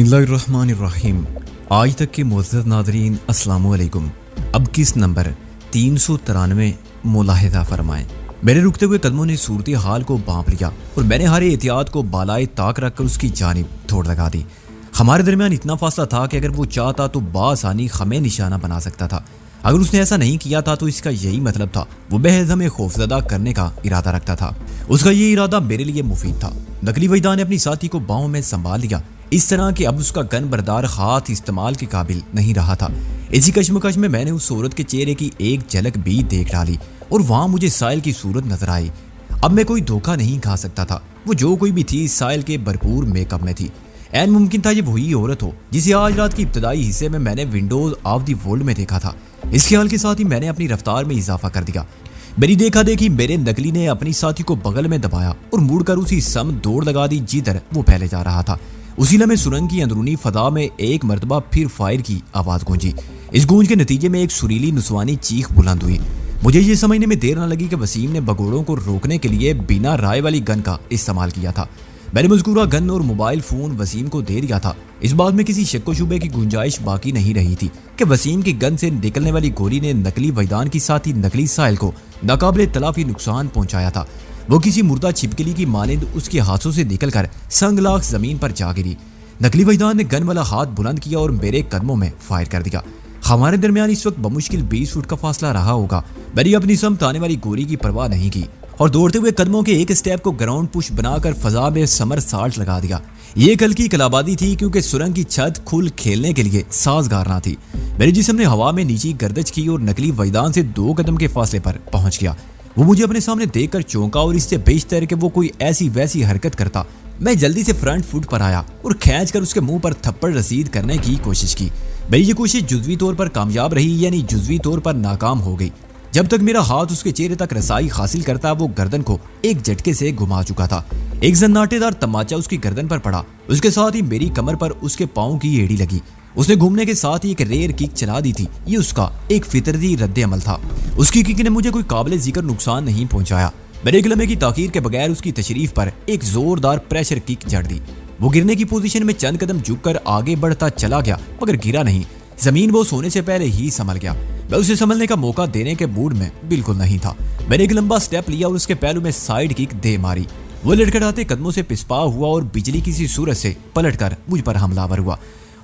बिस्मिल्लाहिर्रहमानिर्रहीम। आज तक के मुअज़्ज़ज़ नाज़रीन अस्सलामु अलैकुम। अब किस नंबर 393 मुलाहिज़ा फरमाएं। मेरे रुकते हुए कदमों ने सूरत हाल को भांप लिया और मैंने हर एहतियात को बालाए ताक रखकर उसकी जानिब दौड़ लगा दी। हमारे दरमियान इतना फासला था कि अगर वो चाहता तो बासानी हमें निशाना बना सकता था। अगर उसने ऐसा नहीं किया था तो इसका यही मतलब था वो महज हमें खौफजदा करने का इरादा रखता था। उसका ये इरादा मेरे लिए मुफीद था। नकली वजदा ने अपनी साथी को बाहों में संभाल लिया इस तरह कि अब उसका गन बरदार हाथ इस्तेमाल के काबिल नहीं रहा था। इसी कश्मकश में मैंने उस औरत के चेहरे की एक झलक भी देख डाली और वहां मुझे साहिल की सूरत नजर आई। अब मैं कोई धोखा नहीं खा सकता था। वो जो कोई भी थी साहिल के भरपूर मेकअप में थी। ऐन मुमकिन था ये वही औरत हो जिसे आज रात के इब्तदाई हिस्से में मैंने विंडोज ऑफ द वर्ल्ड में देखा था। इस ख्याल के साथ ही मैंने अपनी रफ्तार में इजाफा कर दिया। मेरी देखा देखी मेरे नकली ने अपनी साथी को बगल में दबाया और मुड़कर उसी सम दौड़ लगा दी जिधर वो पहले जा रहा था। उसी लम्हे सुरंग की अंदरूनी फदा में एक मरतबा फिर फायर की आवाज गूंजी। इस गूंज के नतीजे में एक सुरीली नुसवानी चीख बुलंद हुई। मुझे ये समझने में देर न लगी कि वसीम ने भगोड़ों को रोकने के लिए बिना राय वाली गन का इस्तेमाल किया था। मैंने मज़कूरा गन और मोबाइल फोन वसीम को दे दिया था। इस बात में किसी शक व शुबे की गुंजाइश बाकी नहीं रही थी कि वसीम की गन से निकलने वाली गोली ने नकली वैदान की साथी नकली साहिल को नाकाबिले तलाफी नुकसान पहुंचाया था। वो किसी मुर्दा छिपकली की मानिंद उसके हाथों से निकलकर संगलाख जमीन पर जा गिरी। नकली वैदान ने गन वाला हाथ बुलंद किया और मेरे कदमों में फायर कर दिया। हमारे दरमियान इस वक्त बमुश्किल 20 फुट का फासला रहा होगा। मैंने अपनी समत आने वाली गोली की परवाह नहीं की और दौड़ते हुए कदमों के एक स्टेप को ग्राउंड पुश बनाकर फजा में समर साल्ट लगा दिया। ये कल की कलाबादी थी क्योंकि सुरंग की छत खुल खेलने के लिए साजगार ना थी। मेरे जिस्म ने हवा में नीची गर्दश की और नकली वैदान से 2 कदम के फासले पर पहुंच गया। वो मुझे अपने सामने देखकर चौंका और इससे बेशतर कि वो कोई ऐसी वैसी हरकत करता। मैं जल्दी से फ्रंट फुट पर आया और खींचकर उसके मुंह पर थप्पड़ रसीद करने की कोशिश की। मेरी ये कोशिश जुज़वी तौर पर कामयाब रही यानी जुज़वी तौर पर नाकाम हो गई। जब तक मेरा हाथ उसके चेहरे तक रसाई हासिल करता वो गर्दन को एक झटके से घुमा चुका था। एक जन्नाटेदार तमाचा उसकी गर्दन पर पड़ा। उसके साथ ही मेरी कमर पर उसके पांव की एड़ी लगी। उसने घूमने के साथ ही एक रेयर किक चला दी थी। ये उसका एक फितरती रद्द अमल था। उसकी किक ने मुझे कोई काबिल जिक्र नुकसान नहीं पहुंचाया। मैंने एक लम्हे की ताकीर के बगैर उसकी तशरीफ पर एक जोरदार प्रेशर किक जड़ दी। वो गिरने की पोजीशन में चंद कदम झुककर आगे बढ़ता चला गया मगर गिरा नहीं। जमीन वो सोने से पहले ही संभल गया। मैं उसे संभलने का मौका देने के मूड में बिल्कुल नहीं था। मैंने एक लंबा स्टेप लिया और उसके पहलू में साइड किक दे मारी। वो लड़खड़ाते कदमों से पिसपा हुआ और बिजली किसी सूरत से पलटकर मुझ पर हमलावर हुआ।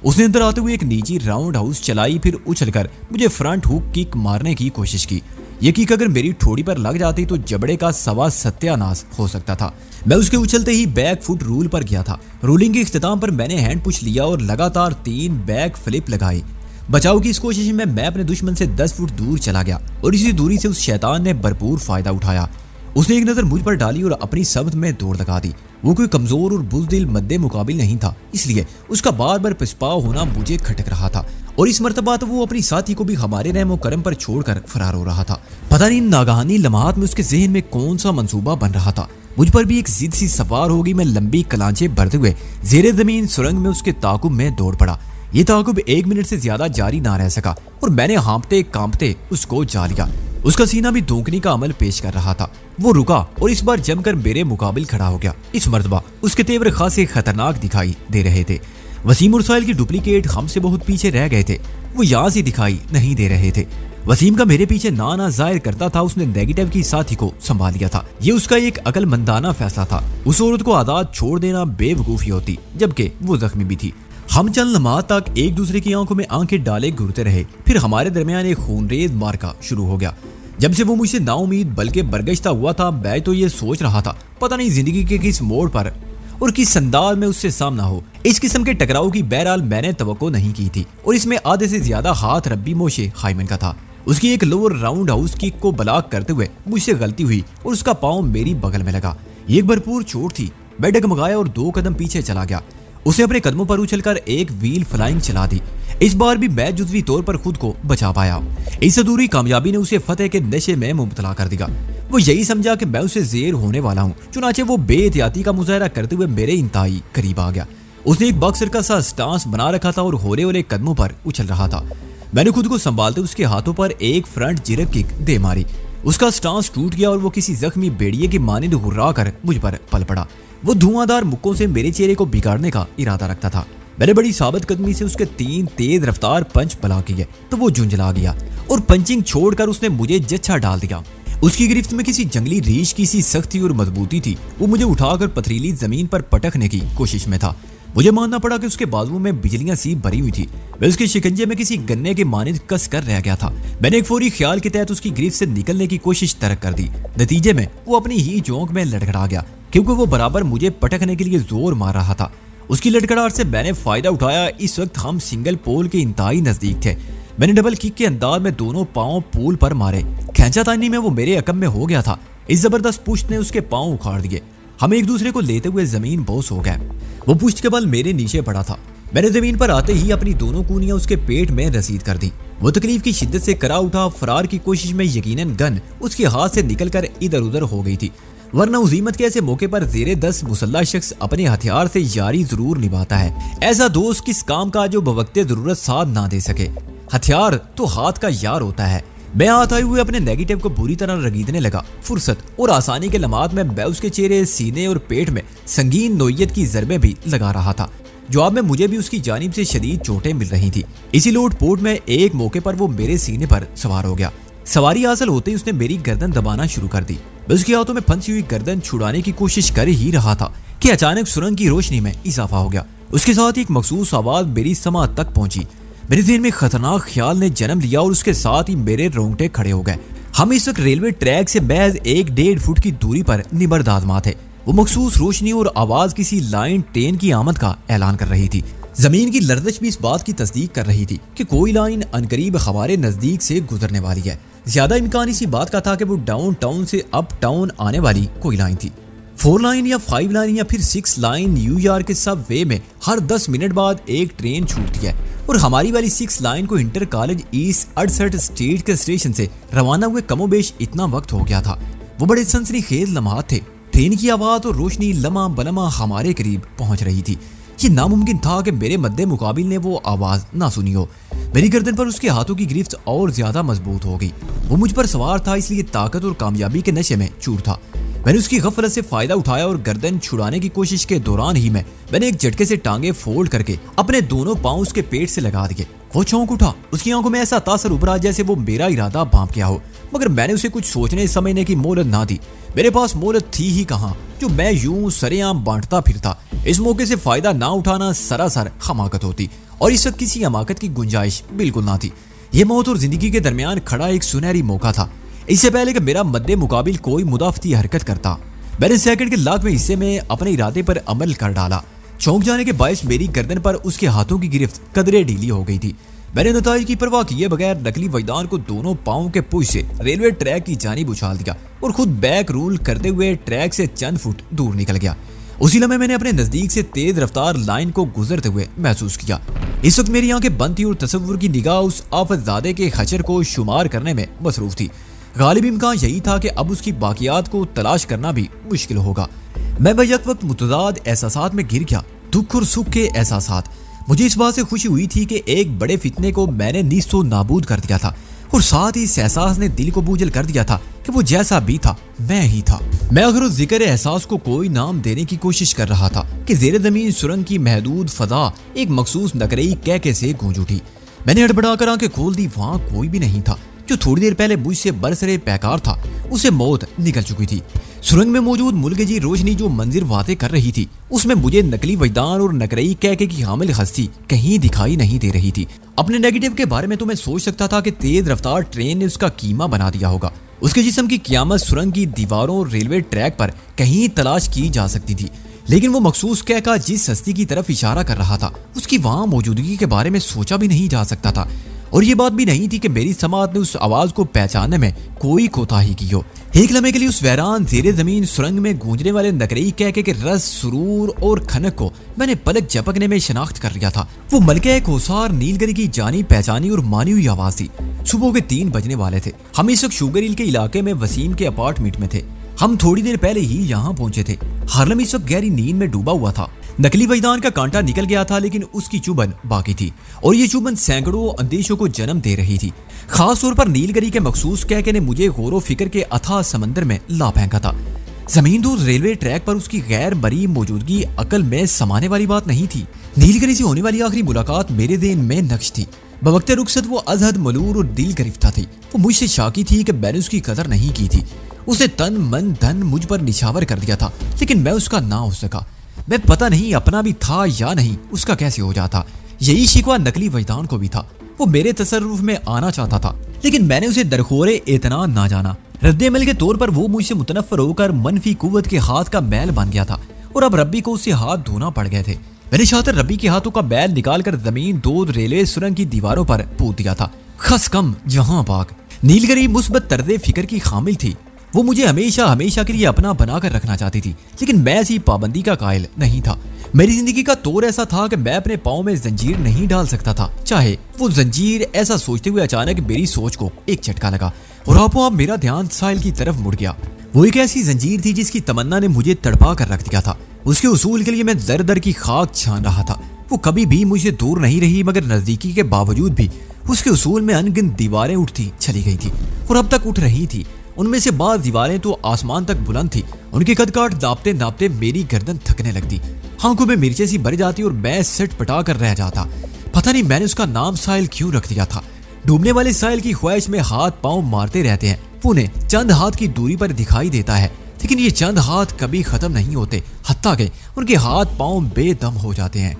उसने अंदर आते हुए एक नीची राउंड हाउस चलाई फिर उछलकर मुझे फ्रंट हुक किक मारने की कोशिश की। ये किक अगर मेरी ठोड़ी पर लग जाती तो जबड़े का सवा सत्यानाश हो सकता था। मैं उसके उछलते ही बैक फुट रूल पर गया था। रूलिंग के इख्तिताम पर मैंने हैंड पुश लिया और लगातार 3 बैक फ्लिप लगाई। बचाव की इस कोशिश में मैं अपने दुश्मन से 10 फुट दूर चला गया और इसी दूरी से उस शैतान ने भरपूर फायदा उठाया। उसने एक नजर मुझ पर डाली और अपनी सबत में दौड़ लगा दी। वो कोई कमजोर और बुज़दिल मद्दे मुकाबिल नहीं था, इसलिए उसका बार बार पिसपाव होना मुझे खटक रहा था। और इस मर्तबा तो वो अपनी साथी को भी हमारे रहमो करम पर छोड़कर फरार हो रहा था। पता नहीं नागाहानी लम्हात में उसके जहन में कौन सा मंसूबा बन रहा था। मुझ पर भी एक जिद सी सवार होगी। मैं लंबी कलांचे भरते हुए जेरे जमीन सुरंग में उसके ताकुब में दौड़ पड़ा। ये ताकुब 1 मिनट से ज्यादा जारी ना रह सका और मैंने हाँपते कांपते उसको जा लिया। उसका सीना भी धोखनी का अमल पेश कर रहा था। वो रुका और इस बार जमकर मेरे मुकाबिल खड़ा हो गया। इस मर्तबा उसके तेवर खासे खतरनाक दिखाई दे रहे थे। वसीम और साहिल की डुप्लीकेट हमसे बहुत पीछे रह गए थे। वो यहाँ से दिखाई नहीं दे रहे थे। वसीम का मेरे पीछे ना जाहिर करता था। उसने नेगेटिव की साथी को संभाल लिया था। ये उसका एक अकलमंदाना फैसला था। उस औरत को आजाद छोड़ देना बेवकूफी होती, जबकि वो जख्मी भी थी। हम चंद लम्हात तक एक दूसरे की आंखों में आंखें डाले घूरते रहे। फिर हमारे दरमियान एक खूनरेज मार्का शुरू हो गया। जब से वो मुझसे नाउमीद बल्कि बरगश्ता हुआ था मैं तो ये सोच रहा था पता नहीं जिंदगी के किस मोड़ पर और किस अंदाज में उससे सामना हो। इस किस्म के टकराव की बहरहाल मैंने तवक्को नहीं की थी और इसमें आधे से ज्यादा हाथ रब्बी मोशे हाइमन का था। उसकी एक लोअर राउंड हाउस किक को ब्लॉक करते हुए मुझसे गलती हुई और उसका पाँव मेरी बगल में लगा। ये एक भरपूर चोट थी। मैं डगमगाया और 2 कदम पीछे चला गया। उसे अपने कदमों पर उछलकर एक व्हील फ्लाइंग चला दी। इस बार भी मैं जुज़वी तौर पर खुद को बचा पाया। इस अधूरी कामयाबी ने उसे फतेह के नशे में मुब्तला कर दिया। वो यही समझा कि मैं उसे ज़ेर होने वाला हूँ, चुनाचे वो बेहतियाती का मुजाहरा करते हुए मेरे इंतहाई करीब आ गया। उसने एक बॉक्सर का सा स्टांस बना रखा था और होले होले कदमों पर उछल रहा था। मैंने खुद को संभालते उसके हाथों पर एक फ्रंट जिरक किक दे मारी। उसका स्टांस टूट गया और वो किसी जख्मी भेड़िए की मानिंद हुर्रा कर मुझ पर पल पड़ा। वो धुआंधार मुक्कों से मेरे चेहरे को बिगाड़ने का इरादा रखता था। मैंने बड़ी साबित कदमी से उसके 3 तेज रफ्तार पंच बला किए तो वो झुंझला गया और पंचिंग छोड़कर उसने मुझे जच्छा डाल दिया। उसकी गिरफ्त में किसी जंगली रीछ की सी सख्ती और मजबूती थी। वो मुझे उठाकर पथरीली जमीन पर पटकने की कोशिश में था। मुझे मानना पड़ा कि उसके बाजुओं में बिजलियां सी भरी हुई थी। मैं उसके शिकंजे में किसी गन्ने के मानिंद कस कर रह गया था। मैंने एक फौरी ख्याल के तहत उसकी गिरफ्त से निकलने की कोशिश तर्क कर दी। नतीजे में वो अपनी ही जोंक में लड़खड़ा गया क्योंकि वो बराबर मुझे पटकने के लिए जोर मार रहा था। उसकी लड़खड़ाहट से मैंने फायदा उठाया। इस वक्त हम सिंगल पोल के इंतहाई नजदीक थे। मैंने डबल किक के अंदाज में दोनों पांव पूल पर मारे। खींचातानी में वो मेरे अकम में हो गया था। इस जबरदस्त पुश्त ने उसके पांव उखाड़ दिए। हम एक दूसरे को लेते हुए जमीन बोस हो गए। वो पुश्त के बल मेरे नीचे पड़ा था। मैंने जमीन पर आते ही अपनी दोनों कूनियां उसके पेट में रसीद कर दी। वो तकलीफ की शिद्दत से करा उठा। फरार की कोशिश में यकीनन गन उसके हाथ से निकलकर इधर उधर हो गई थी, वरना उजीमत के ऐसे मौके पर ज़ेरे 10 मुसल्ला शख्स अपने हथियार से यारी जरूर निभाता है। ऐसा दोस्त किस काम का जो बवक्ते जरूरत साथ ना दे सके। हथियार तो हाथ का यार होता है। मैं हाथ आए हुए अपने नेगेटिव को बुरी तरह रगीदने लगा। फुर्सत और आसानी के लम्हात में मैं उसके चेहरे, सीने और पेट में संगीन नोयत की जरबें भी लगा रहा था। जवाब में मुझे भी उसकी जानिब से शदीद चोटें मिल रही थी। इसी लोटपोट में एक मौके पर वो मेरे सीने पर सवार हो गया। सवारी हासिल होते ही उसने मेरी गर्दन दबाना शुरू कर दी। मैं उसके हाथों में फंसी हुई गर्दन छुड़ाने की कोशिश कर ही रहा था कि अचानक सुरंग की रोशनी में इजाफा हो गया। उसके साथ एक मखसूस आवाज मेरी समा तक पहुंची। मेरे दिल में खतरनाक ख्याल ने जन्म लिया और उसके साथ ही मेरे रोंगटे खड़े हो गए। हम इस वक्त रेलवे ट्रैक से महज 1-1.5 फुट की दूरी पर निबरदाजमा थे। वो मखसूस रोशनी और आवाज किसी लाइन ट्रेन की आमद का ऐलान कर रही थी। जमीन की लर्जिश भी इस बात की तस्दीक कर रही थी कि कोई लाइन अनकरीब हमारे नजदीक से गुजरने वाली है। ज्यादा इम्कान इसी बात का था कि वो डाउन टाउन से अप टाउन आने वाली कोई लाइन थी। 4 लाइन या 5 लाइन या फिर 6 लाइन न्यूयॉर्क के सब वे में हर 10 मिनट बाद एक ट्रेन छूटती है और हमारी वाली 6 लाइन को इंटर कॉलेज ईस्ट 68 स्ट्रीट के स्टेशन से रवाना हुए कमोबेश इतना वक्त हो गया था। वो बड़े सनसनीखेज लम्हात थे। ट्रेन की आवाज और रोशनी लम्हा बलमा हमारे करीब पहुंच रही थी। ये नामुमकिन था कि मेरे मद्दे मुकाबिल ने वो आवाज ना सुनी हो। मेरी गर्दन पर उसके हाथों की गिरफ्त और ज्यादा मजबूत हो गई। वो मुझ पर सवार था, इसलिए ताकत और कामयाबी के नशे में चूर था। मैंने उसकी गफलत से फायदा उठाया और गर्दन छुड़ाने की कोशिश के दौरान ही मैंने एक झटके से टांगे फोल्ड करके अपने दोनों पांव उसके पेट से लगा दिए। वो चौंक उठा। उसकी आंखों में ऐसा तासर उभरा जैसे वो मेरा इरादा भांप गया हो, मगर मैंने उसे कुछ सोचने समझने की मोहलत ना दी। मेरे पास मोहलत थी ही कहां जो मैं यूं सरेआम बांटता फिरता। इस मौके से फायदा ना उठाना सरासर हमाकत होती और इस वक्त किसी हमाकत की गुंजाइश बिल्कुल ना थी। ये मौत और जिंदगी के दरमियान खड़ा एक सुनहरी मौका था। इससे पहले कि मेरा मद्दे मुकाबिल कोई मुदाफती हरकत करता, मैंने सेकंड के लाखवें हिस्से में अपने इरादे पर अमल कर डाला। चौंक जाने के बायस मेरी गर्दन पर उसके हाथों की गिरफ्त कदरे ढीली हो गई थी। मैंने नताइज की परवाह किए बगैर नकली वजदान को दोनों पांवों के पुश से रेलवे ट्रैक की जानिब उछाल दिया और खुद बैक रूल करते हुए ट्रैक से चंद फुट दूर निकल गया। उसी लम्हे मैंने अपने नजदीक से तेज रफ्तार लाइन को गुजरते हुए महसूस किया। इस वक्त मेरी आंखें बंद थी और तसव्वुर की निगाह उस आफतजादे के खचर को शुमार करने में मसरूफ थी। गालिब इम्कान यही था कि अब उसकी बाकियात को तलाश करना भी मुश्किल होगा। मैं बैक वक्त मुतजाद एहसासात में गिर गया, दुख और सुख के एहसासात। मुझे इस बात से खुशी हुई थी कि एक बड़े फितने को मैंने नीस्तो नाबूद कर दिया था और साथ ही इस एहसास ने दिल को बोझल कर दिया था कि वो जैसा भी था मैं ही था। मैं अगर उस जिक्र एहसास को कोई नाम देने की कोशिश कर रहा था कि ज़ेरे ज़मीन सुरंग की महदूद फजा एक मखसूस नकरई कहके से गूंज उठी। मैंने हड़बड़ाकर आंखें खोल दी। वहां कोई भी नहीं था। जो थोड़ी देर पहले मुझसे बरसरे पैकार था उसे मौत निकल चुकी थी। सुरंग में मौजूद मुल्गजी रोशनी जो मंजिर वादे कर रही थी उसमें मुझे नकली वजदान और नकरई कहके की हामिल हस्ती कहीं दिखाई नहीं दे रही थी। अपने नेगेटिव के बारे में तो मैं सोच सकता था कि तेज रफ्तार ट्रेन ने उसका कीमा बना दिया होगा। उसके जिस्म की क़यामत सुरंग की दीवारों और रेलवे ट्रैक पर कहीं तलाश की जा सकती थी, लेकिन वो मखसूस कहका जिस हस्ती की तरफ इशारा कर रहा था उसकी वहां मौजूदगी के बारे में सोचा भी नहीं जा सकता था। और ये बात भी नहीं थी कि मेरी समात ने उस आवाज को पहचानने में कोई कोताही की हो। एक लम्हे के लिए उस वैरान ज़ेरे ज़मीन सुरंग में गूंजने वाले नकरई कहके के रस, सुरूर और खनक को मैंने पलक झपकने में शनाख्त कर लिया था। वो मलके कोसार नीलगिरी की जानी पहचानी और मानी हुई आवाज थी। सुबह के 3 बजने वाले थे। हम इस वक्त शुगर हिल के इलाके में वसीम के अपार्टमेंट में थे। हम थोड़ी देर पहले ही यहाँ पहुंचे थे। हार्लम इस वक्त गहरी नींद में डूबा हुआ था। नकली वजदान का कांटा निकल गया था, लेकिन उसकी चुभन बाकी थी और ये चुभन सैकड़ों अंदेशों को जन्म दे रही थी। खास तौर पर नीलगिरी के मखसूस कहके ने मुझे गौर व फिक्र के अथाह समंदर में ला फेंका था। जमीन दूर रेलवे ट्रैक पर उसकी गैर मरी मौजूदगी अकल में समाने वाली बात नहीं थी। नीलगिरी से होने वाली आखिरी मुलाकात मेरे दिन में नक्श थी। बवक्ते रुखसत वो अजहद मलूर और दिल गिरफ्ता थी। वो मुझसे शाकी थी कि मैंने उसकी कदर नहीं की थी। उसे तन मन धन मुझ पर निछावर कर दिया था, लेकिन मैं उसका ना हो सका। मैं पता नहीं अपना भी था या नहीं, उसका कैसे हो जाता। यही शिकवा नकली वजदान को भी था। वो मेरे तसर्रुफ में आना चाहता था, लेकिन मैंने उसे दरखोरे इतना ना जाना। रद्देमल के तौर पर वो मुझसे मुतनफ्फर होकर मनफी कुव्वत के हाथ का मैल बन गया था और अब रब्बी को उससे हाथ धोना पड़ गए थे। मैंने शातिर रब्बी के हाथों का मैल निकालकर जमीन दूध रेलवे सुरंग की दीवारों पर पूत दिया था। खस कम जहां पाक। नीलगिरी मुस्बत तर्ज़े फिक्र की खामिल थी। वो मुझे हमेशा हमेशा के लिए अपना बनाकर रखना चाहती थी, लेकिन मैं ऐसी पाबंदी का कायल नहीं था। मेरी जिंदगी का तौर ऐसा था कि मैं अपने पाँव में जंजीर नहीं डाल सकता था, चाहे वो जंजीर। ऐसा सोचते हुए अचानक मेरी सोच को एक झटका लगा और आपो आप मेरा ध्यान साहिल की तरफ मुड़ गया। वो एक ऐसी जंजीर थी जिसकी तमन्ना ने मुझे तड़पा कर रख दिया था। उसके उसूल के लिए मैं दर दर की खाक छान रहा था। वो कभी भी मुझे दूर नहीं रही, मगर नजदीकी के बावजूद भी उसके उसूल में अनगिनत दीवारें उठती चली गई थी और अब तक उठ रही थी। उनमें से बाज़ दीवारें तो आसमान तक बुलंद थी। उनके कद काट नापते नापते मेरी गर्दन थकने लगती, आंखों में मिर्चें सी भर जाती और मैं सिट पटा कर रह जाता। पता नहीं मैंने उसका नाम साहिल क्यों रख दिया था। डूबने वाले साहिल की ख्वाहिश में हाथ पांव मारते रहते हैं। उन्हें चंद हाथ की दूरी पर दिखाई देता है, लेकिन ये चंद हाथ कभी खत्म नहीं होते, हत्ता के उनके हाथ पांव बेदम हो जाते हैं।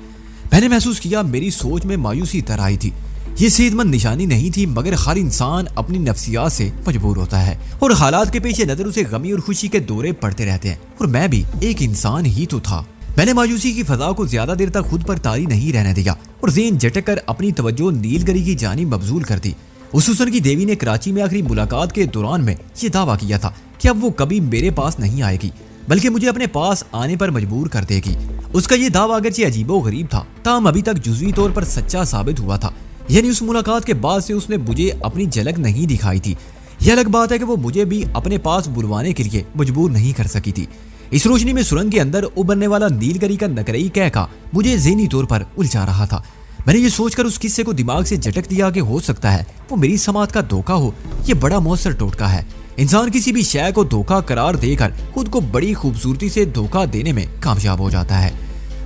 मैंने महसूस किया मेरी सोच में मायूसी तर आई थी। ये सेहतमंद निशानी नहीं थी, मगर हर इंसान अपनी नफ्सियात से मजबूर होता है और हालात के पेश नजर उसे गमी और खुशी के दौरे पड़ते रहते हैं, और मैं भी एक इंसान ही तो था। मैंने मायूसी की फजा को ज्यादा देर तक खुद पर तारी नहीं रहने दिया और ज़ेन झटक कर अपनी तवज्जो नीलगिरी की जानिब मबजूल कर दी। उस हुस्न की देवी ने कराची में आखिरी मुलाकात के दौरान में ये दावा किया था कि अब वो कभी मेरे पास नहीं आएगी, बल्कि मुझे अपने पास आने पर मजबूर कर देगी। उसका ये दावा अगरचे अजीबो गरीब था, ताहम अभी तक जुज़वी तौर पर सच्चा साबित हुआ था। यानी उस मुलाकात के बाद से उसने मुझे अपनी झलक नहीं दिखाई थी। यह अलग बात है कि वो मुझे भी अपने पास बुलवाने के लिए मजबूर नहीं कर सकी थी। इस रोशनी में सुरंग के अंदर उभरने वाला नीलगिरी का नकरई कहका मुझे ज़हनी तौर पर उलझा रहा था। मैंने ये सोचकर उस किस्से को दिमाग से झटक दिया कि हो सकता है वो मेरी समात का धोखा हो। ये बड़ा मौसर टोटका है। इंसान किसी भी शय को धोखा करार देकर खुद को बड़ी खूबसूरती से धोखा देने में कामयाब हो जाता है।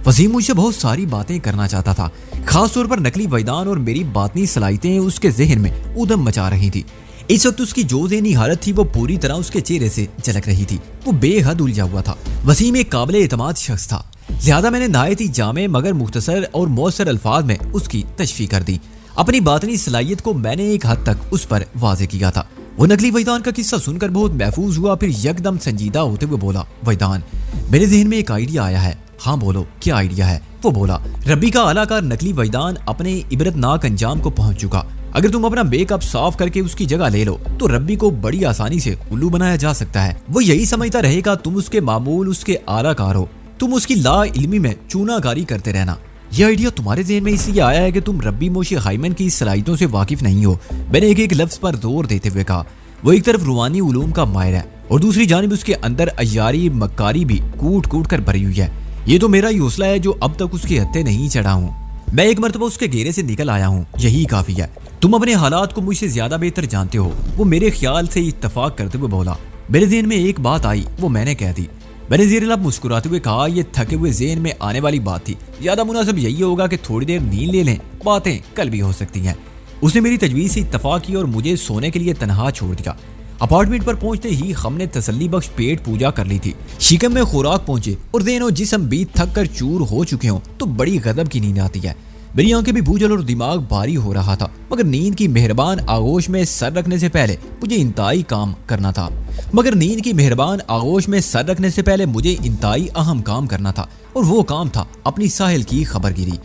वसीम मुझसे बहुत सारी बातें करना चाहता था, खास तौर पर नकली वजदान और मेरी बातनी सलाहियतें उसके जहन में उदम मचा रही थी। इस वक्त उसकी जो ज़हनी हालत थी वो पूरी तरह उसके चेहरे से झलक रही थी। वो बेहद उलझा हुआ था। वसीम एक काबिल एतमाद शख्स था, लिहाजा मैंने नहायत ही जामे मगर मुख्तसर और मौसर अल्फाज में उसकी तशफी कर दी। अपनी बातनी सलाहियत को मैंने एक हद तक उस पर वाज़े किया था। वो नकली वजदान का किस्सा सुनकर बहुत महफूज हुआ, फिर यकदम संजीदा होते हुए बोला, वजदान, मेरे जहन में एक आइडिया आया है। हाँ बोलो, क्या आइडिया है? वो बोला, रब्बी का आलाकार नकली वजदान अपने इबरतनाक अंजाम को पहुंच चुका। अगर तुम अपना मेकअप साफ करके उसकी जगह ले लो तो रब्बी को बड़ी आसानी से उल्लू बनाया जा सकता है। वो यही समझता रहेगा तुम उसके मामूल उसके आलाकार हो। तुम उसकी ला इल्मी में चूनाकारी करते रहना। यह आइडिया तुम्हारे ज़हन में इसलिए आया है कि तुम रब्बी मोशे हाइमन की सलाहियतों से वाकिफ नहीं हो। मैंने एक एक लफ्ज पर जोर देते हुए कहा। वो एक तरफ रूहानी उलूम का माहिर है और दूसरी जानिब उसके अंदर अय्यारी मक्कारी भी कूट कूट कर भरी हुई है। ये तो मेरा ही हौसला है जो अब तक उसके हत्थे नहीं चढ़ा हूँ। मैं एक मरतबा उसके घेरे से निकल आया हूँ, यही काफी है। तुम अपने हालात को मुझसे ज्यादा बेहतर जानते हो। वो मेरे ख्याल से इत्तफाक करते हुए बोला। मेरे ज़हन में एक बात आई, वो मैंने कह दी। मैंने ज़ेर लब मुस्कुराते हुए कहा, ये थके हुए ज़हन में आने वाली बात थी। ज्यादा मुनासिब यही होगा कि थोड़ी देर नींद ले लें, बातें कल भी हो सकती हैं। उसने मेरी तजवीज़ से इत्तफाक की और मुझे सोने के लिए तनहा छोड़ दिया। अपार्टमेंट पर पहुंचते ही हमने तसल्ली बख्श पेट पूजा कर ली थी। शिकम में खुराक पहुंचे और ज़हन और जिस्म भी थक कर चूर हो चुके हों तो बड़ी गजब की नींद आती है। मेरी आंखें भी बूझल और दिमाग भारी हो रहा था, मगर नींद की मेहरबान आगोश में सर रखने से पहले मुझे इंतहाई अहम काम करना था और वो काम था अपनी साहिल की खबरगिरी।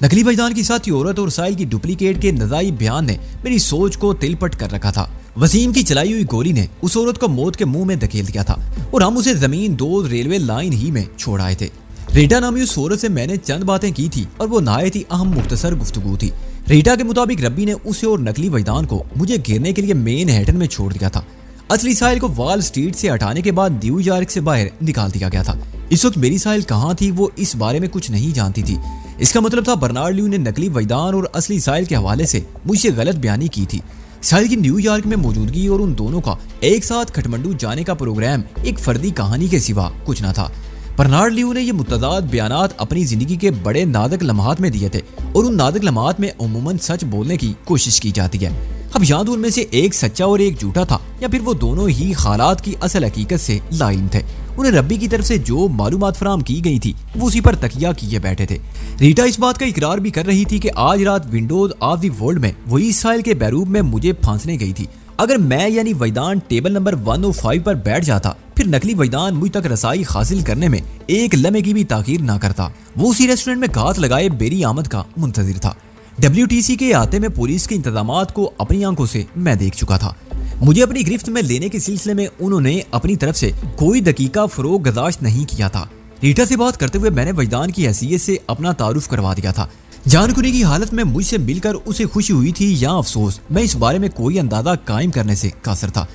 नकली वजदान की साथी औरत और साहिल की डुप्लीकेट के नज़ाई बयान ने मेरी सोच को तिलपट कर रखा था। वसीम की चलाई हुई गोली ने उस औरत को मौत के मुंह में धकेल दिया था और हम उसे जमीन दो रेलवे लाइन ही में छोड़ आए थे। रीटा नामी उस औरत से मैंने चंद बातें की थी और वो नहायत ही अहम मुख्तसर गुफ्तगू थी। रीटा के मुताबिक रब्बी ने उसे और नकली वजदान को मुझे घेरने के लिए मेन हैटन में छोड़ दिया था। असली साहिल को वॉल स्ट्रीट से हटाने के बाद न्यूयॉर्क से बाहर निकाल दिया गया था। इस वक्त मेरी साहिल कहाँ थी वो इस बारे में कुछ नहीं जानती थी। इसका मतलब था बर्नार्ड ल्यू ने नकली वजदान और असली साहिल के हवाले से मुझसे गलत बयानी की थी। साहिल की न्यूयॉर्क में मौजूदगी और उन दोनों का एक साथ काठमांडू जाने का प्रोग्राम एक फर्दी कहानी के सिवा कुछ न था। बर्नार्ड लियो ने ये मुतदाद बयानात अपनी जिंदगी के बड़े नादक लम्हात में दिए थे और उन नादक लम्हात में उमूमन सच बोलने की कोशिश की जाती है। अब या तो उनमें से एक सच्चा और एक झूठा था या फिर वो दोनों ही हालात की असल हकीकत से लाइम थे। उन्हें रब्बी की तरफ से जो मालूमात फराम की गई थी वो उसी पर तकिया किए बैठे थे। रीटा इस बात का इकरार भी कर रही थी कि आज रात विंडोज ऑफ द वर्ल्ड में वही साहिल के बैरूब में मुझे फांसने गई थी। अगर मैं यानी वैदान टेबल नंबर 105 पर बैठ जाता फिर नकली वैदान मुझ तक रसाई हासिल करने में एक लम्हे की भी ताखीर ना करता। वो उसी रेस्टोरेंट में घात लगाए बेरी आमद का मुंतजिर था। WTC के आते में पुलिस के इंतजामात को अपनी आंखों से मैं देख चुका था। मुझे अपनी गिरफ्त में लेने के सिलसिले में उन्होंने अपनी तरफ से कोई दकीका फरोग गदाश्त नहीं किया था। रीटा से बात करते हुए मैंने वैदान की हैसियत से अपना तारुफ करवा दिया था। जानकुनी की हालत में मुझसे मिलकर उसे खुशी हुई थी या अफसोस, मैं इस बारे में कोई अंदाजा कायम करने से कासर था।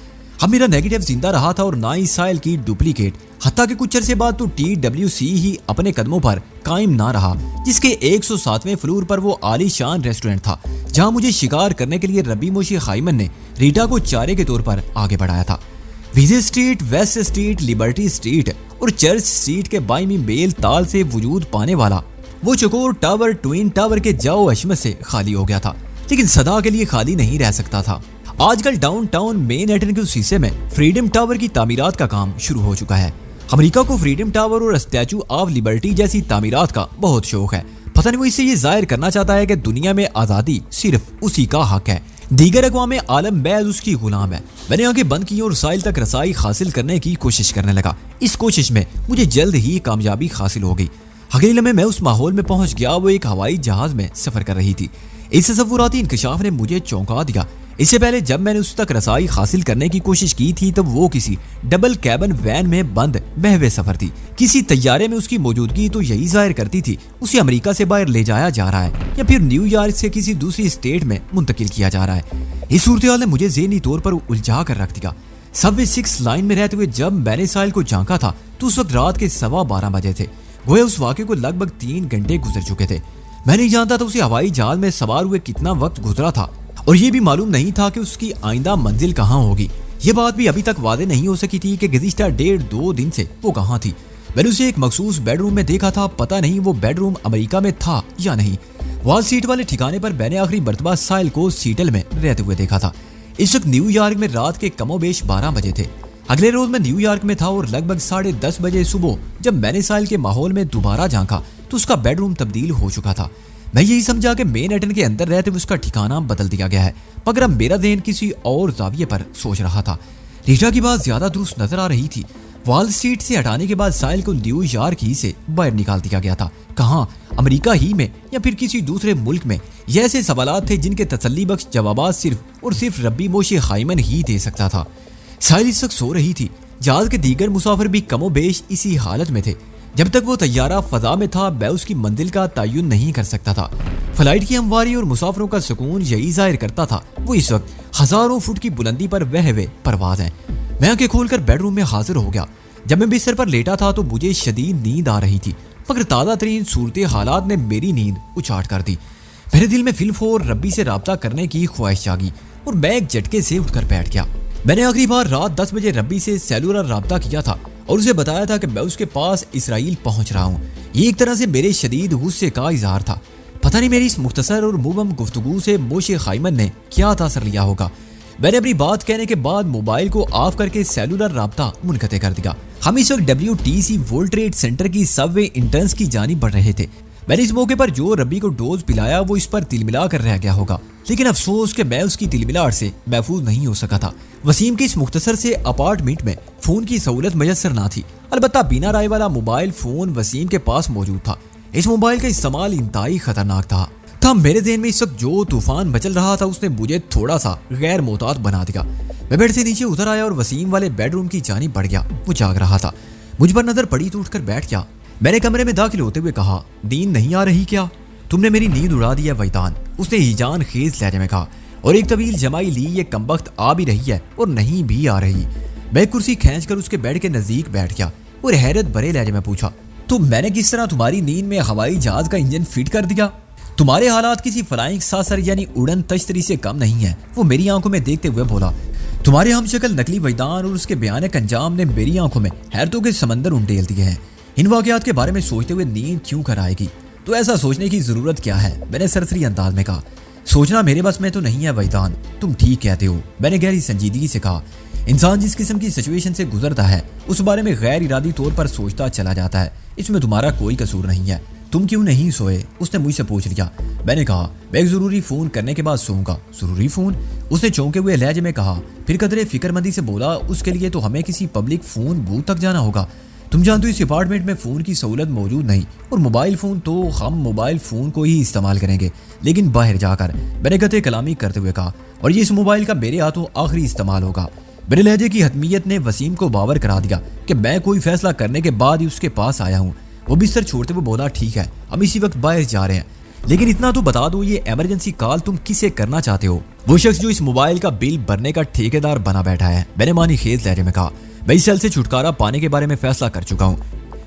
अब मेरा नेगेटिव जिंदा रहा था और ना ही साहिल की डुप्लीकेट। हत्ता के कुछ अरसे बाद तो TWC ही अपने कदमों पर कायम ना रहा, जिसके 107वें फ्लोर पर वो आलीशान रेस्टोरेंट था जहां मुझे शिकार करने के लिए रबी मोशी खाइमन ने रीटा को चारे के तौर पर आगे बढ़ाया था। Vijay street, west street, liberty street और चर्च स्ट्रीट के बाईमी मेल ताल से वजूद पाने वाला वो चकोर टावर ट्विन टावर के जाओ अशमत से खाली हो गया था, लेकिन सदा के लिए खाली नहीं रह सकता था। आजकल डाउनटाउन मैनहट्टन के उस हिस्से में फ्रीडम टावर की तामीरात का काम शुरू हो चुका है। अमेरिका को फ्रीडम टावर और स्टैचू ऑफ लिबर्टी जैसी तामीरात का बहुत शौक है। पता नहीं वो इससे ये जाहिर करना चाहता है कि दुनिया में आज़ादी सिर्फ उसी का हक है, दीगर अक़वाम आलम बैज उसकी गुलाम है। मैंने आंखें बंद की और साहिल तक रसाई हासिल करने की कोशिश करने लगा। इस कोशिश में मुझे जल्द ही कामयाबी हासिल हो गई। अगले लम्हे मैं उस माहौल में पहुंच गया। वो एक हवाई जहाज में सफर कर रही थी। इस तसव्वुराती इंकशाफ ने मुझे चौंका दिया। इससे पहले जब मैंने उस तक रसाई हासिल करने की कोशिश की थी तब वो किसी डबल कैबन वैन में बंद बहवे सफर थी। किसी तैयारे में उसकी मौजूदगी तो यही जाहिर करती थी उसे अमेरिका से बाहर ले जाया जा रहा है या फिर न्यूयॉर्क से किसी दूसरी स्टेट में मुंतकिल किया जा रहा है। इस सूरत-ए-हाल ने मुझे ज़हनी तौर पर उलझा कर रख दिया। सबवे 6 लाइन में रहते हुए जब मैंने साहिल को झांका था तो उस वक्त रात के 12:15 बजे थे। गोया उस वाक़े को लगभग 3 घंटे गुजर चुके थे। मैं नहीं जानता था उसे हवाई जहाज में सवार हुए कितना वक्त गुजरा था और ये भी मालूम नहीं था कि उसकी आइंदा मंजिल कहाँ होगी। ये बात भी अभी तक वादे नहीं हो सकी थी कि गुज़िश्ता 1.5-2 दिन से वो कहाँ थी। मैंने उसे एक मखसूस बेडरूम में देखा था। पता नहीं वो बेडरूम अमेरिका में था या नहीं। वॉल स्ट्रीट वाले ठिकाने पर मैंने आखिरी मर्तबा साहिल को सीटल में रहते हुए देखा था। इस वक्त न्यूयॉर्क में रात के कमोबेश 12 बजे थे। अगले रोज मैं न्यूयॉर्क में था और लगभग 10:30 बजे सुबह जब मैंने साहिल के माहौल में दोबारा झांका तो उसका बेडरूम तब्दील हो चुका था। मैं यही समझा कि मैनहट्टन के अंदर रहते हुए उसका ठिकाना बदल दिया गया है, मगर अब मेरा ज़हन किसी और जाविये पर सोच रहा था। रीटा की बात ज्यादा दुरुस्त नजर आ रही थी। वॉल स्ट्रीट से हटाने के बाद साहिल को न्यूयॉर्क ही से बाहर निकाल दिया गया था। कहाँ, अमेरिका ही में या फिर किसी दूसरे मुल्क में? ये ऐसे सवालात थे जिनके तसल्ली बख्श जवाबात सिर्फ और सिर्फ रब्बी मोशी खाइमन ही दे सकता था। साहिल इस वक्त सो रही थी। जहाज के दीगर मुसाफिर भी कमोबेश इसी हालत में थे। जब तक वो तैयारा फजा में था मैं उसकी मंजिल का तयन नहीं कर सकता था। फ्लाइट की हमवारी और मुसाफिरों का सुकून यही जाहिर करता था वो इस वक्त हजारों फुट की बुलंदी पर वह परवाज है। मैं आंखें खोलकर बेडरूम में हाजिर हो गया। जब मैं बिस्तर पर लेटा था तो मुझे शदीद नींद आ रही थी, मगर ताज़ा तरीन सूरत हालात ने मेरी नींद उचाट कर दी। मेरे दिल में फिलफोर रब्बी से राब्ता करने की ख्वाहिश जागी और मैं एक झटके से उठकर बैठ गया। मैंने आखिरी बार रात 10 बजे रब्बी से सेलुलर राब्ता किया था और उसे बताया था कि मैं उसके पास इसराइल पहुंच रहा हूं। ये एक तरह से मेरे शदीद गुस्से का इजहार था। पता नहीं मेरी इस मुख्तसर और मुबहम गुफ्तगू से मोशे खाइमन ने क्या तासर लिया होगा। मैंने अपनी बात कहने के बाद मोबाइल को ऑफ करके सेलुलर राब्ता मुनक़ते कर दिया। हम इस वक्त WTC वर्ल्ड ट्रेड सेंटर की सबवे इंटर्न्स की जानिब बढ़ रहे थे। मैंने इस मौके पर जो रब्बी को डोज पिलाया वो इस पर तिलमिला कर रह गया होगा, लेकिन अफसोस कि मैं उसकी तिलमिलाहट से महफूज नहीं हो सका था। वसीम के इस मुख्तसर से अपार्टमेंट में फोन की सहूलत मयसर ना थी। अलबत्ता बिना राय वाला मोबाइल फोन वसीम के पास मौजूद था। इस मोबाइल का इस्तेमाल इंतहाई खतरनाक था। मेरे ज़हन में इस वक्त जो तूफान मचल रहा था उसने मुझे थोड़ा सा गैर मोहतात बना दिया। मैं बेड से नीचे उतर आया और वसीम वाले बेडरूम की जानिब बढ़ गया। वो जाग रहा था। मुझ पर नजर पड़ी तो उठकर बैठ गया। मैंने कमरे में दाखिल होते हुए कहा, नींद नहीं आ रही क्या? तुमने मेरी नींद उड़ा दी है वैतान, उसने हिजान खेज लहजे में कहा, और एक तवील जमाई ली ये कमबख्त आ भी रही है और नहीं भी आ रही। मैं कुर्सी खींचकर उसके बेड के नजदीक बैठ गया और हैरत भरे लहजे में पूछा, तो मैंने किस तरह तुम्हारी नींद में हवाई जहाज का इंजन फिट कर दिया? तुम्हारे हालात किसी फ्लाइंग सासर यानी उड़न तश्तरी से कम नहीं है, वो मेरी आंखों में देखते हुए बोला। तुम्हारे हमशक्ल नकली वजदान और उसके भयानक अंजाम ने मेरी आंखों में हैरतों के समंदर उंडेल दिए हैं। इन वाकयात के बारे में सोचते हुए नींद क्यों कर आएगी? तो ऐसा सोचने की जरूरत क्या है? मैंने सरसरी अंदाज में कहा। सोचना मेरे बस में तो नहीं है वजदान, तुम ठीक कहते हो, मैंने गहरी संजीदगी से कहा। इंसान जिस किस्म की सिचुएशन से गुजरता है उस बारे में गैर इरादी तौर पर सोचता चला जाता है। इसमें तुम्हारा कोई कसूर नहीं है। तुम क्यों नहीं सोए? उसने मुझसे पूछ लिया। मैंने कहा मैं एक जरूरी फोन करने के बाद सोऊंगा। जरूरी फोन? उसने चौंके हुए लहजे में कहा। फिर कदरे फिक्रमंदी से बोला, उसके लिए तो हमें किसी पब्लिक फोन बूथ तक जाना होगा। तुम जानते हो इस अपार्टमेंट में फोन की सहूलत मौजूद नहीं, और मोबाइल फोन तो हम मोबाइल फोन को ही इस्तेमाल करेंगे, लेकिन बाहर जाकर, मैंने कते कलामी करते हुए कहा। और ये इस मोबाइल का मेरे हाथों आखिरी इस्तेमाल होगा। मेरे लहजे की हतमियत ने वसीम को बावर करा दिया कि मैं कोई फैसला करने के बाद ही उसके पास आया हूँ। वो बिस्तर छोड़ते हुए बोला, ठीक है हम इसी वक्त बाहर जा रहे हैं, लेकिन इतना तो बता दो ये इमरजेंसी कॉल तुम किसे करना चाहते हो? वो शख्स जो इस मोबाइल का बिल भरने का ठेकेदार बना बैठा है, मैंने मानी खेज लहजे में कहा। मैं इस सेल से छुटकारा पाने के बारे में फैसला कर चुका हूँ,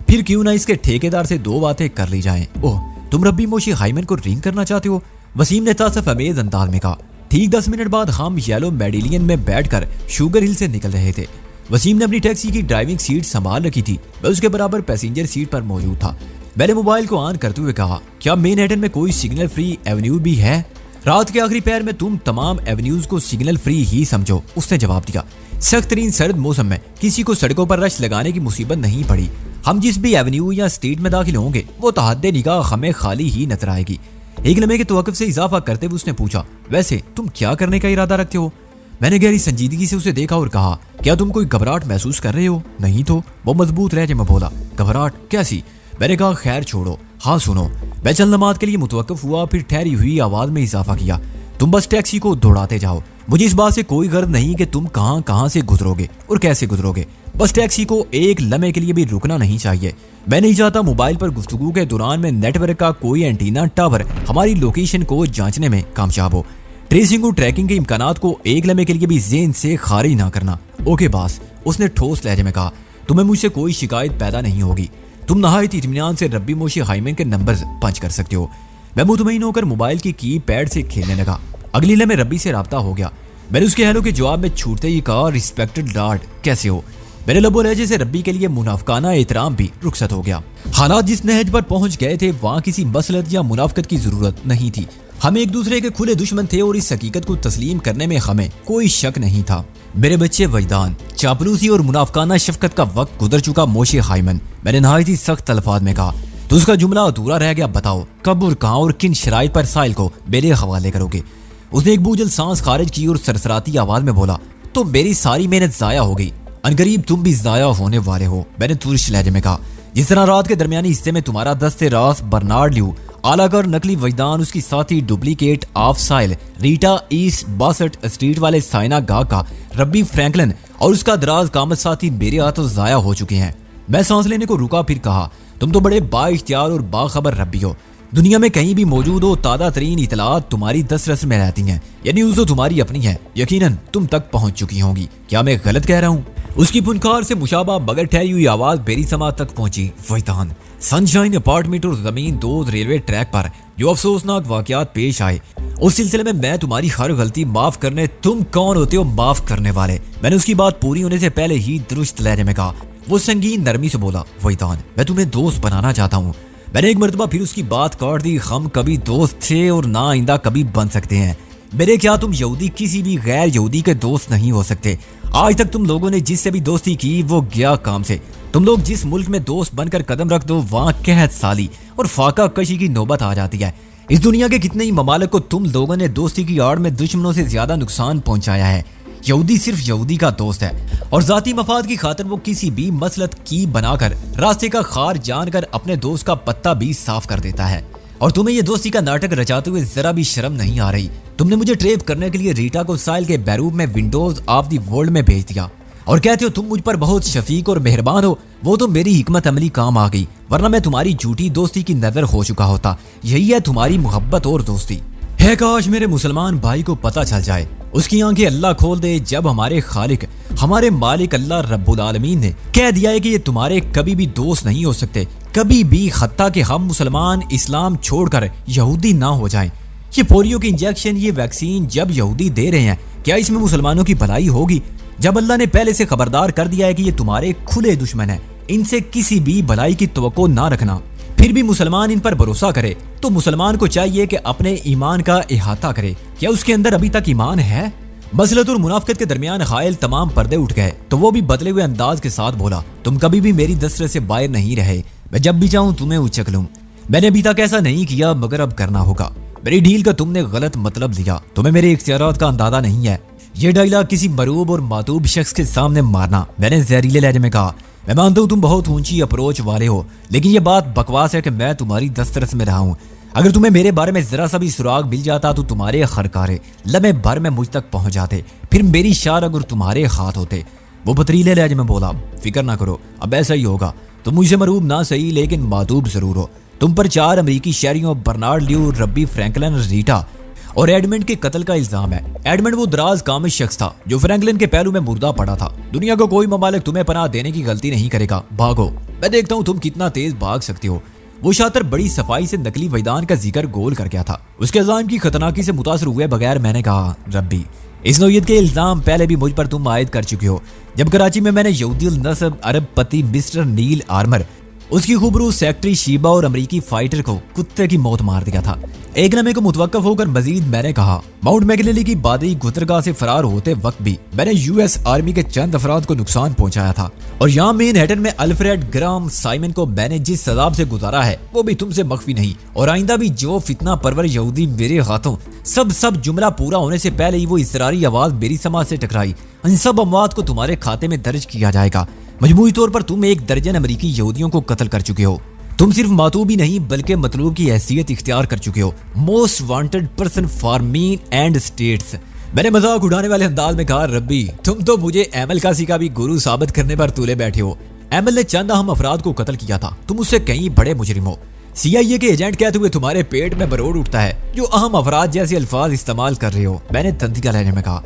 फिर क्यों ना इसके ठेकेदार से दो बातें कर ली जाएं। ओह, तुम रब्बी मोशी हाइमन को रिंग करना चाहते हो? वसीम ने तासफ अमेज अंदाज में कहा। ठीक 10 मिनट बाद हम येलो मेडिलियन में बैठकर शुगर हिल से निकल रहे थे। वसीम ने अपनी टैक्सी की ड्राइविंग सीट संभाल रखी थी, मैं उसके बराबर पैसेंजर सीट पर मौजूद था। मैंने मोबाइल को ऑन करते हुए कहा, क्या मैनहट्टन में कोई सिग्नल फ्री एवेन्यू भी है? रात के आखिरी पैर में तुम तमाम एवेन्यूज को सिग्नल फ्री ही समझो, उसने जवाब दिया। सख्त तरीन सर्द मौसम में किसी को सड़कों पर रश लगाने की मुसीबत नहीं पड़ी। हम जिस भी एवेन्यू या स्ट्रीट में दाखिल होंगे वो तहद्दे निगाह हमें खाली ही नजर आएगी। एक लम्हे के तवक्कुफ से इजाफा करते हुए उसने पूछा, वैसे तुम क्या करने का इरादा रखते हो? मैंने गहरी संजीदगी से उसे देखा और कहा, क्या तुम कोई घबराहट महसूस कर रहे हो? नहीं तो, वो मजबूत लहजे में बोला। घबराहट कैसी? मैंने कहा, खैर छोड़ो, हाँ सुनो। मैं चंद लम्हात के लिए मुतवक्किफ हुआ, फिर ठहरी हुई आवाज में इजाफा किया, तुम बस टैक्सी को दौड़ाते जाओ। मुझे इस बात से कोई गर्व नहीं कि तुम कहां कहां से गुजरोगे और कैसे गुजरोगे, बस टैक्सी को एक लम्हे के लिए भी रुकना नहीं चाहिए। मैं नहीं चाहता मोबाइल पर गुफ्तगू के दौरान में नेटवर्क का कोई एंटीना टावर हमारी लोकेशन को जांचने में कामयाब हो। ट्रेसिंग और ट्रैकिंग के इम्कानात को एक लम्हे के लिए भी ज़हन से खारिज ना करना। ओके बास, उसने ठोस लहजे में कहा। तुम्हें मुझसे कोई शिकायत पैदा नहीं होगी। तुम नहायत इत्मीनान से रब्बी मोशी हाइमन के नंबर पंच कर सकते हो। मैं मुतमईन होकर मोबाइल की पैड से खेलने लगा। अगली लम्हे रब्बी से राब्ता हो गया। मैंने उसके हेलो के जवाब में छूटते ही कहा, रिस्पेक्टेड लॉर्ड, कैसे हो? मेरे लबो लहजे से रब्बी के लिए मुनाफकाना एहतराम भी रुखसत हो गया। हालात जिस नहज पर पहुंच गए थे वहां किसी मसलत या मुनाफकत की जरूरत नहीं थी। हम एक दूसरे के खुले दुश्मन थे और इस हकीकत को तस्लीम करने में हमें कोई शक नहीं था। मेरे बच्चे वजदान, चापलूसी और मुनाफकाना शफकत का वक्त गुजर चुका मोशे हाइमन, मैंने नहायत ही सख्त अल्फाज में कहा। तो उसका जुमला अधूरा रह गया। बताओ कब और कहां और किन शराइत पर साहिल को मेरे हवाले करोगे? उसने एक बोझल सांस खारिज की और सरसराती आवाज में बोला, तो मेरी सारी मेहनत जाया हो गई। अनकरीब तुम भी जाया होने वाले हो, मैंने तुरश लहजे में कहा। जिस तरह रात के दरमियानी हिस्से में तुम्हारा दस्ते रास बर्नार्ड ल्यू, आलाकर नकली वजदान, उसकी साथी डुप्लीकेट ऑफ साइल, रीटा ईस्ट 62 स्ट्रीट वाले साइना गाका, रब्बी फ्रैंकलिन और उसका दराज कामत साथी मेरे हाथों जाया हो चुके हैं। मैं सांस लेने को रुका, फिर कहा, तुम तो बड़े बाइख्तियार और बाखबर रब्बी हो। दुनिया में कहीं भी मौजूद हो ताज़ा तरीन इतलात तुम्हारी दस्तरस में रहती हैं, यानी न्यूज़ तो तुम्हारी अपनी है, यकीनन तुम तक पहुंच चुकी होंगी। क्या मैं गलत कह रहा हूँ? उसकी पुनकार से मुशाबा मगर ठहरी हुई आवाज मेरी समाज तक पहुंची। वजदान, सनशाइन अपार्टमेंट और जमीन दोज रेलवे ट्रैक पर जो अफसोसनाक वाकयात पेश आए, उस सिलसिले में मैं तुम्हारी हर गलती माफ करने, तुम कौन होते हो माफ करने वाले? मैंने उसकी बात पूरी होने से पहले ही दुरुस्त लहजे में कहा। वो संगीन नरमी से बोला, वजदान, मैं तुम्हें दोस्त बनाना चाहता हूँ। मैंने एक मरतबा फिर उसकी बात काट दी। हम कभी दोस्त थे और ना आइंदा कभी बन सकते हैं। मेरे क्या तुम यहूदी किसी भी गैर यहूदी के दोस्त नहीं हो सकते। आज तक तुम लोगों ने जिससे भी दोस्ती की वो गया काम से। तुम लोग जिस मुल्क में दोस्त बनकर कदम रख दो वहाँ कहत साली और फाका कशी की नौबत आ जाती है। इस दुनिया के कितने ही ममालिक को तुम लोगों ने दोस्ती की आड़ में दुश्मनों से ज्यादा नुकसान पहुंचाया है। यहूदी सिर्फ यहूदी का दोस्त है और जाती मफाद की खातिर वो किसी भी मसलत की बनाकर रास्ते का खार जानकर अपने दोस्त का पत्ता भी साफ कर देता है। और तुम्हें ये दोस्ती का नाटक रचाते हुए जरा भी शर्म नहीं आ रही। तुमने मुझे ट्रेप करने के लिए रीटा को साहिल के बैरूब में विंडोज ऑफ द वर्ल्ड में भेज दिया और कहते हो तुम मुझ पर बहुत शफीक और मेहरबान हो। वो तो मेरी हिकमत अमली काम आ गई, वरना मैं तुम्हारी झूठी दोस्ती की नजर हो चुका होता। यही है तुम्हारी मोहब्बत और दोस्ती है। काश मेरे मुसलमान भाई को पता चल जाए, उसकी आंखें अल्लाह खोल दे जब हमारे खालिक, हमारे मालिक अल्लाह रब्बुल आलमीन ने कह दिया है कि ये तुम्हारे कभी भी दोस्त नहीं हो सकते। कभी भी, हत्ता कि हम मुसलमान इस्लाम छोड़कर यहूदी ना हो जाएं। ये पोलियो की इंजेक्शन, ये वैक्सीन जब यहूदी दे रहे हैं, क्या इसमें मुसलमानों की भलाई होगी? जब अल्लाह ने पहले से खबरदार कर दिया है कि ये तुम्हारे खुले दुश्मन है, इनसे किसी भी भलाई की तवक्को ना रखना, फिर भी मुसलमान इन पर भरोसा करे, तो मुसलमान को चाहिए कि अपने ईमान का इहाता करे। क्या उसके अंदर अभी तक ईमान है? मसलत और मुनाफिकत के दरमियान खायल तमाम पर्दे उठ गए, तो वो भी बदले हुए अंदाज के साथ बोला, तुम कभी भी मेरी दस्तरस से बाहर नहीं रहे, मैं जब भी चाहूँ तुम्हें उचक लूं। मैंने अभी तक ऐसा नहीं किया, मगर अब करना होगा। मेरी डील का तुमने गलत मतलब लिया, तुम्हें मेरे इख्तियारात का अंदाजा नहीं है। ये डायलॉग किसी मरूब और मातूब शख्स के सामने मारना। मैंने जहरीले लहजे में कहा, मैं मानता हूँ तुम बहुत ऊंची अप्रोच वाले हो, लेकिन ये बात बकवास है कि मैं तुम्हारी दस्तरस में रहा हूँ। अगर तुम्हें मेरे बारे में जरा सा भी सुराग मिल जाता तो तुम्हारे खरकारे लम्हे भर में मुझ तक पहुंच जाते, फिर मेरी शार अगर तुम्हारे हाथ होते। वो पथरीले लहजे में बोला, फिक्र ना करो, अब ऐसा ही होगा। तुम मुझसे मरूब ना सही, लेकिन मातूब जरूर हो। तुम पर 4 अमेरिकी शहरियों बर्नार्ड ल्यू, रब्बी फ्रैंकलिन, रीटा और एडमंड के कत्ल का इल्जाम है। एडमंड वो दराज कामिल शख्स था जो फ्रैंकलिन के पहलू में मुर्दा पड़ा था। दुनिया को कोई ममालिक तुम्हें पनाह देने की गलती नहीं करेगा, भागो, मैं देखता हूँ तुम कितना तेज भाग सकती हो। वो शातिर बड़ी सफाई से नकली वैदान का जिक्र गोल कर गया था। उसके इल्जाम की खतरनाकी से मुतासर हुए बगैर मैंने कहा, रब्बी, इस नौयत के इल्जाम पहले भी मुझ पर तुम आयद कर चुके हो। जब कराची में मैंने यहूदी नस्ब अरबपति मिस्टर नील आर्मर, उसकी खूबरू सेक्रेटरी शीबा और अमेरिकी फाइटर को कुत्ते की मौत मार दिया था। एक लम्हे को मुतवक्कफ होकर मजीद मैंने कहा, माउंट मैकलेली की बादी गुजरगाह से फरार होते वक्त भी मैंने यूएस आर्मी के चंद अफराद को नुकसान पहुंचाया था, और यहाँ मैनहट्टन में अल्फ्रेड ग्राम साइमन को मैंने जिस सजाब से गुजारा है वो भी तुमसे मख्फी नहीं। और आइंदा भी जो फितना परवर यहूदी मेरे हाथों, सब जुमला पूरा होने से पहले ही वो इसरारी आवाज मेरी समाज से टकराई, इन सब अमवात को तुम्हारे खाते में दर्ज किया जाएगा। मजमूई तौर पर तुम 1 दर्जन अमेरिकी यहूदियों को कत्ल कर चुके हो। तुम सिर्फ मातूब ही नहीं बल्कि मतलूब की हैसियत इख्तियार कर चुके हो, most wanted person for mean and states. मैंने मजाक उड़ाने वाले अंदाज में कहा, रब्बी, तुम तो मुझे एमएल कासी का भी गुरु साबित करने पर तुले बैठे हो। एमएल ने चंद अहम अफराद को कत्ल किया था, तुम उससे कहीं बड़े मुजरिम हो। CIA के एजेंट कहते हुए तुम्हारे पेट में बरोड़ उठता है जो अहम अफराद जैसे अल्फाज इस्तेमाल कर रहे हो। मैंने तंजिका लेने में कहा।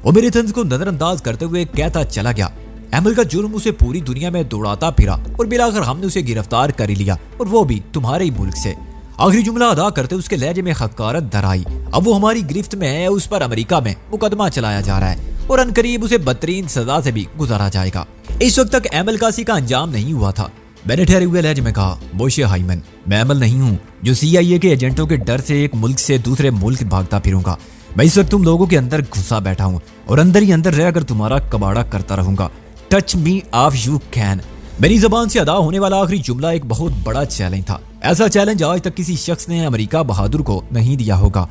वो मेरे तंज को नजरअंदाज करते हुए कहता चला गया, एमल का जुर्म उसे पूरी दुनिया में दौड़ाता फिरा और मिलाकर हमने उसे गिरफ्तार कर ही लिया, और वो भी तुम्हारे ही मुल्क से। आखिरी जुमला अदा करते उसके लहजे में हकारत दर आई। अब वो हमारी गिरफ्त में है, उस पर अमेरिका में मुकदमा चलाया जा रहा है और अनकरीब उसे बदतरीन सजा से भी गुजारा जाएगा। इस वक्त तक एमल कासी का अंजाम नहीं हुआ था। मैंने ठहरे हुए लहजे में कहा, मोशे हाइमन, मैं एमल नहीं हूँ जो CIA के एजेंटों के डर से एक मुल्क से दूसरे मुल्क भागता फिरूंगा। मैं इस वक्त तुम लोगों के अंदर घुसा बैठा हूँ और अंदर ही अंदर रहकर तुम्हारा कबाड़ा करता रहूंगा। Touch me of you can. मेरी जबान से अदा होने वाला आखिरी जुमला एक बहुत बड़ा चैलेंज था। ऐसा चैलेंज आज तक किसी शख्स ने अमेरिका बहादुर को नहीं दिया होगा।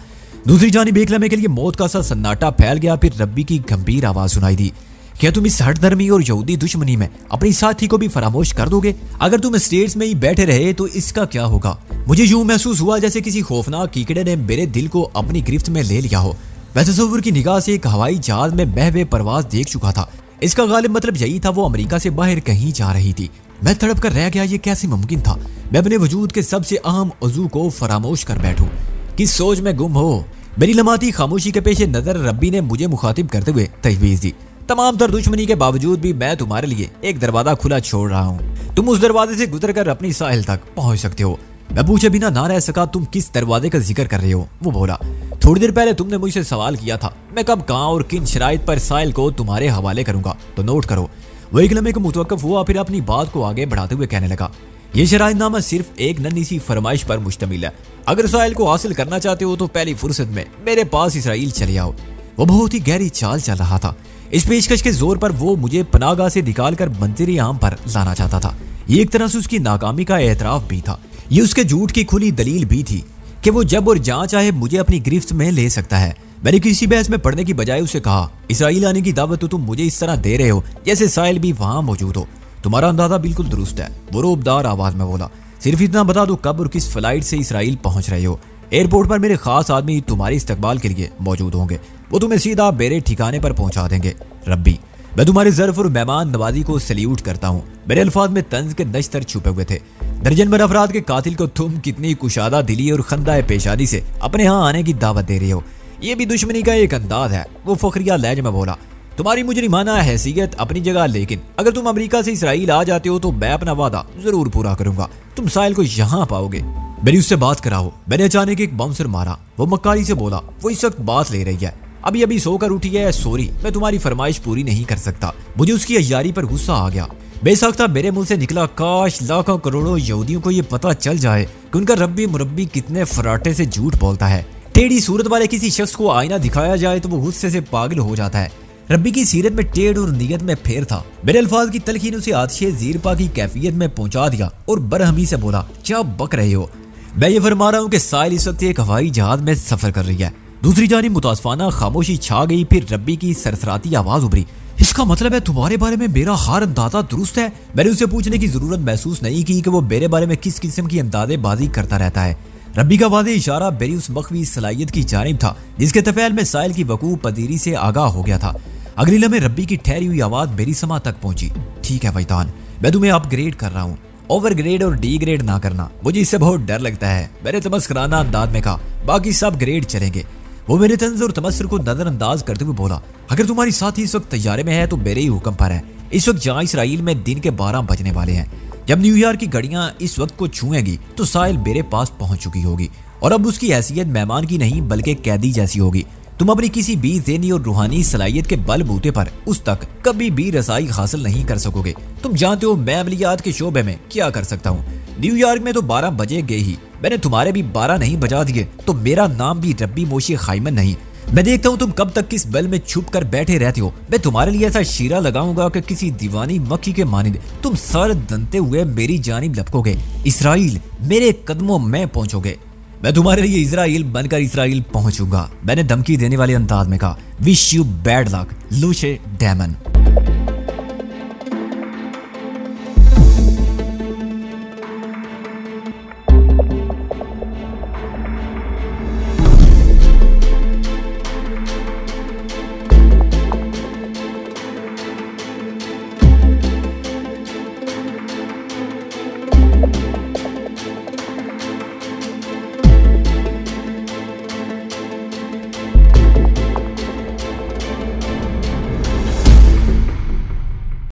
दूसरी जानिब एक लम्हे के लिए मौत का सा सन्नाटा फैल गया, फिर रब्बी की गंभीर आवाज सुनाई दी, क्या तुम इस हठधर्मी और यहूदी दुश्मनी में अपनी साथी को भी फरामोश कर दोगे? अगर तुम स्टेट्स में ही बैठे रहे तो इसका क्या होगा? मुझे यूं महसूस हुआ जैसे किसी खौफनाक कीकड़े ने मेरे दिल को अपनी गिरफ्त में ले लिया हो। मैं तस्वुर की निगाह से एक हवाई जहाज में बहवे परवाज देख चुका था। इसका गालिब मतलब यही था, वो अमेरिका से बाहर कहीं जा रही थी। मैं तड़प कर रह गया, ये कैसे मुमकिन था? मैं अपने वजूद के सबसे अहम उज़ू को फरामोश कर बैठूं। किस सोच में गुम हो? मेरी लम्हाती खामोशी के पेश नजर रब्बी ने मुझे मुखातिब करते हुए तजवीज़ दी, तमाम तर दुश्मनी के बावजूद भी मैं तुम्हारे लिए एक दरवाजा खुला छोड़ रहा हूँ। तुम उस दरवाजे से गुजर कर अपनी साहिल तक पहुंच सकते हो। मैं पूछे बिना ना रह सका, तुम किस दरवाजे का जिक्र कर रहे हो? वो बोला, थोड़ी देर पहले तुमने मुझसे सवाल किया था मैं कब, कहाँ और किन शराइत पर साहिल को तुम्हारे हवाले करूंगा, तो नोट करो। वो एक लम्हे को मुतवक्किफ हुआ, फिर अपनी बात को आगे बढ़ाते हुए कहने लगा, ये शराइतनामा सिर्फ एक नन्ही सी फरमाइश पर मुश्तमिल है। अगर साहिल को हासिल करना चाहते हो तो पहली फुर्सत में मेरे पास इसराइल चले आओ। वो बहुत ही गहरी चाल चल रहा था। इस पेशकश के जोर पर वो मुझे पनाहगाह से निकाल कर मंजरी आम पर लाना चाहता था। ये एक तरह से उसकी नाकामी का एतराफ भी था। ये उसके झूठ की खुली दलील भी थी कि वो जब और जहां चाहे मुझे अपनी गिरफ्त में ले सकता है। मैंने किसी बहस में पढ़ने की बजाय उसे कहा, इसराइल आने की दावत तो तुम मुझे इस तरह दे रहे हो जैसे साहिल भी वहां मौजूद हो। तुम्हारा अंदाजा बिल्कुल दुरुस्त है। वो रोबदार आवाज में बोला, सिर्फ इतना बता दो कब और किस फ्लाइट से इसराइल पहुंच रहे हो। एयरपोर्ट पर मेरे खास आदमी तुम्हारे इस्तकबाल के लिए मौजूद होंगे। वो तुम्हें सीधा मेरे ठिकाने पर पहुंचा देंगे। रब्बी, मैं तुम्हारे ज़र्फ और मेहमान नवाजी को सल्यूट करता हूँ। मेरे अल्फाज में तंज के नश्तर छुपे हुए थे। दर्जन भर अफराद के कातिल को तुम कितनी कुशादा दिली और खंदा पेशानी से अपने यहाँ आने की दावत दे रहे हो। ये भी दुश्मनी का एक अंदाज है। वो फखरिया लहज में बोला, तुम्हारी मुजरिमाना हैसियत अपनी जगह, लेकिन अगर तुम अमेरिका से इसराइल आ जाते हो तो मैं अपना वादा जरूर पूरा करूंगा। तुम साहिल को यहाँ पाओगे। मेरी उससे बात कराओ। मैंने अचानक एक बाउंसर मारा। वो मक्कारी से बोला, वो इस वक्त बात ले रही है, अभी अभी सोकर उठी है। सॉरी, मैं तुम्हारी फरमाइश पूरी नहीं कर सकता। मुझे उसकी अय्यारी पर गुस्सा आ गया। बेसाख्ता मेरे मुंह से निकला, काश लाखों करोड़ों यहूदियों को ये पता चल जाए कि उनका रब्बी मुरब्बी कितने फराटे से झूठ बोलता है। टेढ़ी सूरत वाले किसी शख्स को आईना दिखाया जाए तो वो गुस्से से पागल हो जाता है। रब्बी की सीरत में टेढ़ और नीयत में फेर था। मेरे अल्फाज की तलखीन उसे आतिशे ज़ीरपा की कैफियत में पहुंचा दिया और बरहमी से बोला, क्या बक रहे हो? मैं ये फरमा रहा हूँ कि साहिल इस वक्त एक हवाई जहाज में सफर कर रही है। दूसरी जानिब मुतासफाना खामोशी छा गई। फिर रब्बी की सरसराती आवाज उभरी, इसका मतलब है तुम्हारे बारे में मेरा हर अंदाजा दुरुस्त है? मैंने उसे पूछने की जरूरत महसूस नहीं की कि वो मेरे बारे में किस किस्म की अंदाजेबाजी करता रहता है। रब्बी का वादे इशारा मेरी उस मख्फी सलाहियत की जानिब था जिसके तफैल में साहिल की वकूफ पदीरी से आगाह हो गया था। अगली लम्हे रब्बी की ठहरी हुई आवाज मेरी समा तक पहुंची। ठीक है वैतान, मैं तुम्हें अपग्रेड कर रहा हूँ, ओवर ग्रेड और डी ग्रेड ना करना, मुझे इससे बहुत डर लगता है। मैंने तमस्कराना अंदाज में कहा, बाकी सब ग्रेड चलेंगे। वो मेरे तंज और तमस्सुर को नजरअंदाज करते हुए बोला, अगर तुम्हारी साथी इस वक्त तैयारे में है तो मेरे ही हुक्म पर है। इस वक्त जहाँ इसराइल में दिन के 12 बजने वाले हैं। जब न्यूयॉर्क की घड़ियां इस वक्त को छुएंगी तो साहिल मेरे पास पहुंच चुकी होगी और अब उसकी हैसियत मेहमान की नहीं बल्कि कैदी जैसी होगी। तुम अपनी किसी भी ज़हनी और रूहानी सलाहियत के बलबूते पर उस तक कभी भी रसाई हासिल नहीं कर सकोगे। तुम जानते हो मैं अमलियात के शोबे में क्या कर सकता हूँ। न्यूयॉर्क में तो 12 बजे गए ही, मैंने तुम्हारे भी 12 नहीं बजा दिए तो मेरा नाम भी रब्बी मोशी खाइमन नहीं। मैं देखता हूँ तुम कब तक किस बल में छुप कर बैठे रहते हो। मैं तुम्हारे लिए ऐसा शीरा लगाऊंगा कि किसी दीवानी मक्खी के मानिंद तुम सर दनते हुए मेरी जानिब लपकोगे। इसराइल मेरे कदमों में पहुंचोगे। मैं तुम्हारे लिए इजराइल बनकर इसराइल पहुंचूंगा। मैंने धमकी देने वाले अंदाज में कहा, विश यू बैड लक लूशे डेमन।